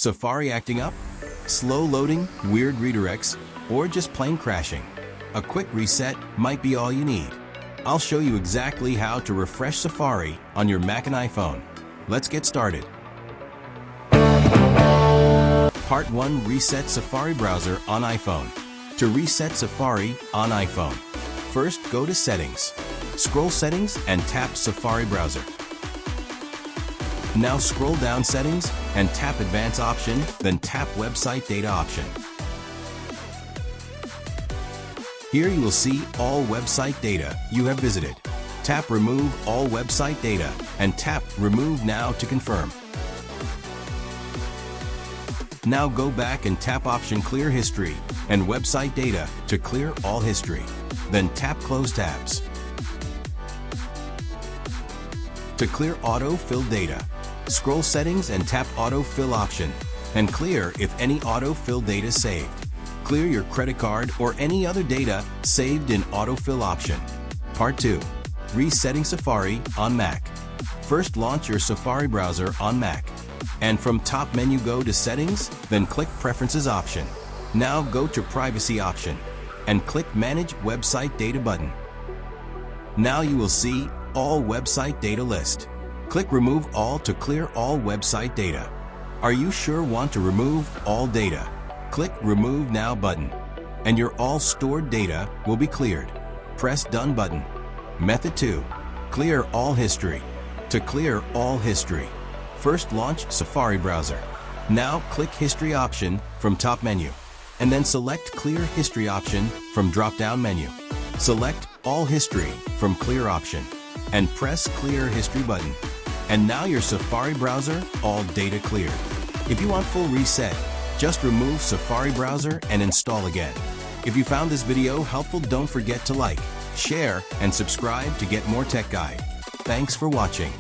Safari acting up? Slow loading, weird redirects, or just plain crashing? A quick reset might be all you need. I'll show you exactly how to refresh Safari on your Mac and iPhone. Let's get started. Part 1. Reset Safari browser on iPhone. To reset Safari on iPhone, first go to Settings. Scroll Settings and tap Safari browser. Now scroll down Settings and tap Advanced option, then tap Website Data option. Here you will see all website data you have visited. Tap Remove all website data and tap Remove Now to confirm. Now go back and tap option Clear History and Website Data to clear all history. Then tap Close tabs. To clear auto-fill data, scroll Settings and tap Auto-fill option and clear if any auto-fill data saved. Clear your credit card or any other data saved in Auto-fill option. Part 2. Resetting Safari on Mac. First launch your Safari browser on Mac. And from top menu go to Settings, then click Preferences option. Now go to Privacy option and click Manage Website Data button. Now you will see all website data list. Click Remove All to clear all website data. Are you sure want to remove all data? Click Remove Now button and your all stored data will be cleared. Press Done button. Method 2. Clear all history. To clear all history, first launch Safari browser. Now click History option from top menu and then select Clear History option from drop-down menu. Select All History from Clear option and press Clear History button. And now your Safari browser all data cleared. If you want full reset, just remove Safari browser and install again. If you found this video helpful, don't forget to like, share, and subscribe to get more tech guide. Thanks for watching.